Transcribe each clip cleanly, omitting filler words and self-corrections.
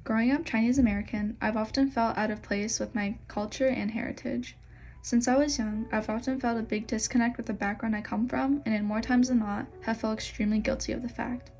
Growing up Chinese American, I've often felt out of place with my culture and heritage. Since I was young, I've often felt a big disconnect with the background I come from, and in more times than not, have felt extremely guilty of the fact.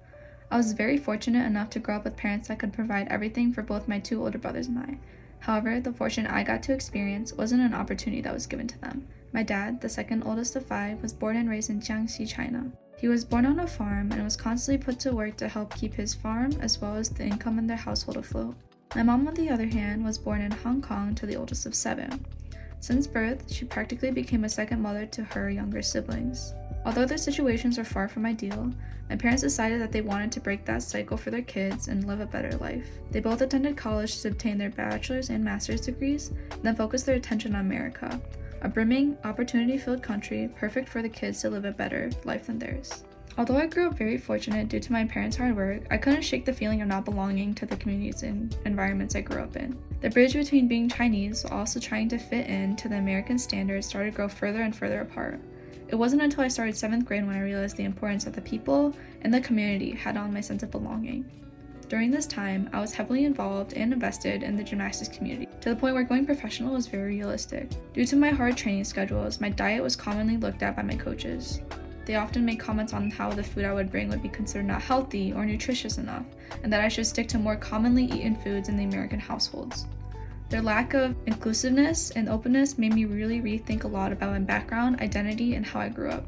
I was very fortunate enough to grow up with parents that could provide everything for both my two older brothers and I. However, the fortune I got to experience wasn't an opportunity that was given to them. My dad, the second oldest of five, was born and raised in Jiangxi, China. He was born on a farm and was constantly put to work to help keep his farm as well as the income in their household afloat. My mom, on the other hand, was born in Hong Kong to the oldest of seven. Since birth, she practically became a second mother to her younger siblings. Although their situations were far from ideal, my parents decided that they wanted to break that cycle for their kids and live a better life. They both attended college to obtain their bachelor's and master's degrees, then focused their attention on America, a brimming, opportunity-filled country perfect for the kids to live a better life than theirs. Although I grew up very fortunate due to my parents' hard work, I couldn't shake the feeling of not belonging to the communities and environments I grew up in. The bridge between being Chinese while also trying to fit in to the American standards started to grow further and further apart. It wasn't until I started 7th grade when I realized the importance that the people and the community had on my sense of belonging. During this time, I was heavily involved and invested in the gymnastics community, to the point where going professional was very realistic. Due to my hard training schedules, my diet was commonly looked at by my coaches. They often made comments on how the food I would bring would be considered not healthy or nutritious enough, and that I should stick to more commonly eaten foods in the American households. Their lack of inclusiveness and openness made me really rethink a lot about my background, identity, and how I grew up.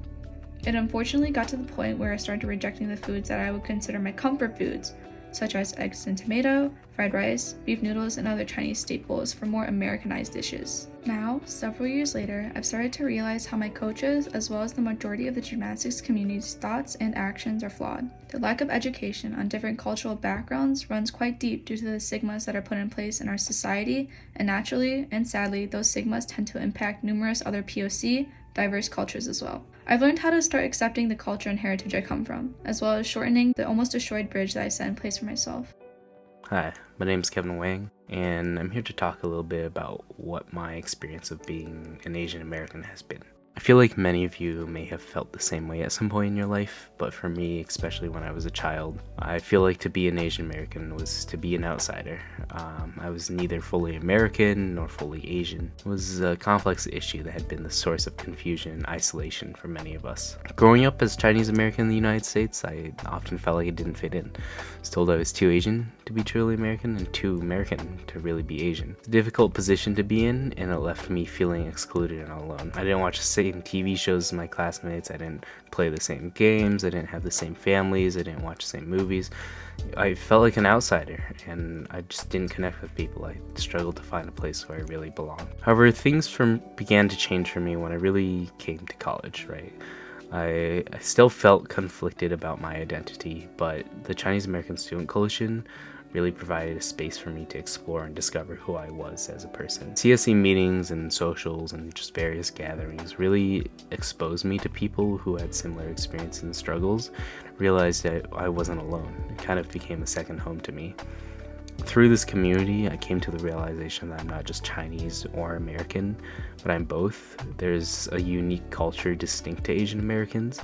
It unfortunately got to the point where I started rejecting the foods that I would consider my comfort foods, such as eggs and tomato, fried rice, beef noodles, and other Chinese staples for more Americanized dishes. Now, several years later, I've started to realize how my coaches, as well as the majority of the gymnastics community's thoughts and actions are flawed. The lack of education on different cultural backgrounds runs quite deep due to the stigmas that are put in place in our society, and naturally and sadly, those stigmas tend to impact numerous other POC, diverse cultures as well. I've learned how to start accepting the culture and heritage I come from, as well as shortening the almost destroyed bridge that I set in place for myself. Hi, my name's Kevin Wang, and I'm here to talk a little bit about what my experience of being an Asian American has been. I feel like many of you may have felt the same way at some point in your life, but for me, especially when I was a child, I feel like to be an Asian American was to be an outsider. I was neither fully American nor fully Asian. It was a complex issue that had been the source of confusion and isolation for many of us. Growing up as Chinese American in the United States, I often felt like I didn't fit in. I was told I was too Asian to be truly American and too American to really be Asian. It's a difficult position to be in, and it left me feeling excluded and alone. I didn't watch the same TV shows as my classmates, I didn't play the same games, I didn't have the same families, I didn't watch the same movies. I felt like an outsider, and I just didn't connect with people. I struggled to find a place where I really belonged. However, things began to change for me when I really came to college, right? I still felt conflicted about my identity, but the Chinese American Student Coalition really provided a space for me to explore and discover who I was as a person. CSC meetings and socials and just various gatherings really exposed me to people who had similar experiences and struggles. I realized that I wasn't alone. It kind of became a second home to me. Through this community, I came to the realization that I'm not just Chinese or American, but I'm both. There's a unique culture distinct to Asian Americans,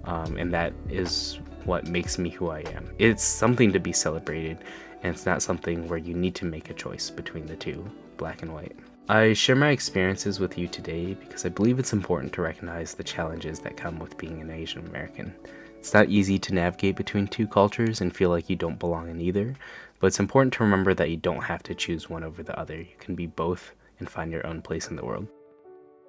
and that is what makes me who I am. It's something to be celebrated, and it's not something where you need to make a choice between the two, black and white. I share my experiences with you today because I believe it's important to recognize the challenges that come with being an Asian American. It's not easy to navigate between two cultures and feel like you don't belong in either, but it's important to remember that you don't have to choose one over the other. You can be both and find your own place in the world.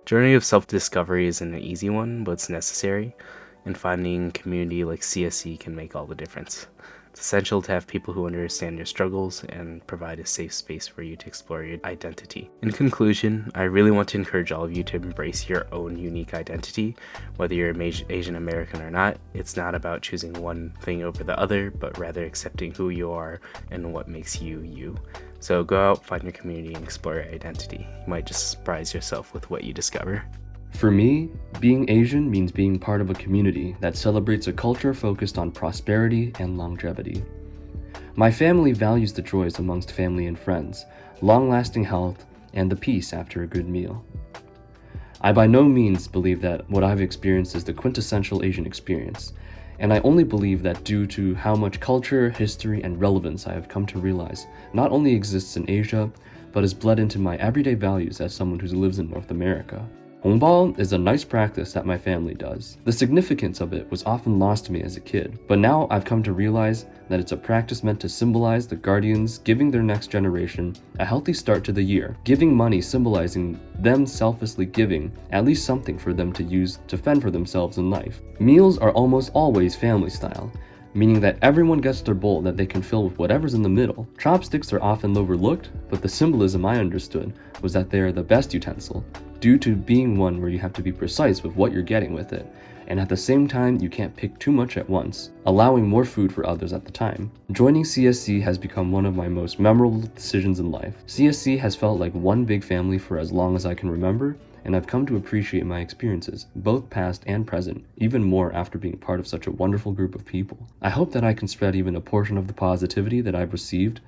Journey of self-discovery isn't an easy one, but it's necessary, and finding community like CSC can make all the difference. It's essential to have people who understand your struggles and provide a safe space for you to explore your identity. In conclusion, I really want to encourage all of you to embrace your own unique identity. Whether you're Asian American or not, it's not about choosing one thing over the other, but rather accepting who you are and what makes you you. So go out, find your community, and explore your identity. You might just surprise yourself with what you discover. For me, being Asian means being part of a community that celebrates a culture focused on prosperity and longevity. My family values the joys amongst family and friends, long-lasting health, and the peace after a good meal. I by no means believe that what I've experienced is the quintessential Asian experience, And I only believe that due to how much culture, history, and relevance I have come to realize not only exists in Asia, but has bled into my everyday values as someone who lives in North America. Hongbao is a nice practice that my family does. The significance of it was often lost to me as a kid, but now I've come to realize that it's a practice meant to symbolize the guardians giving their next generation a healthy start to the year, giving money symbolizing them selflessly giving at least something for them to use to fend for themselves in life. Meals are almost always family style, meaning that everyone gets their bowl that they can fill with whatever's in the middle. Chopsticks are often overlooked, but the symbolism I understood was that they are the best utensil, due to being one where you have to be precise with what you're getting with it, and at the same time you can't pick too much at once, allowing more food for others at the time. Joining CSC has become one of my most memorable decisions in life. CSC has felt like one big family for as long as I can remember, and I've come to appreciate my experiences, both past and present, even more after being part of such a wonderful group of people. I hope that I can spread even a portion of the positivity that I've received,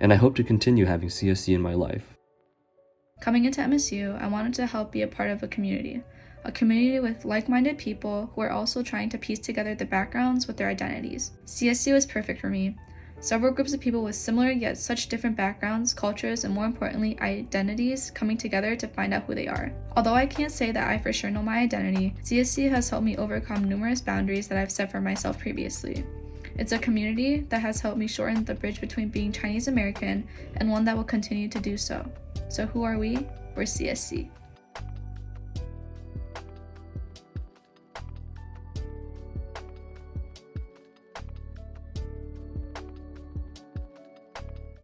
and I hope to continue having CSC in my life. Coming into MSU, I wanted to help be a part of a community with like-minded people who are also trying to piece together the backgrounds with their identities. CSC was perfect for me. Several groups of people with similar yet such different backgrounds, cultures, and more importantly, identities coming together to find out who they are. Although I can't say that I for sure know my identity, CSC has helped me overcome numerous boundaries that I've set for myself previously. It's a community that has helped me shorten the bridge between being Chinese American and one that will continue to do so. So who are we? We're CSC.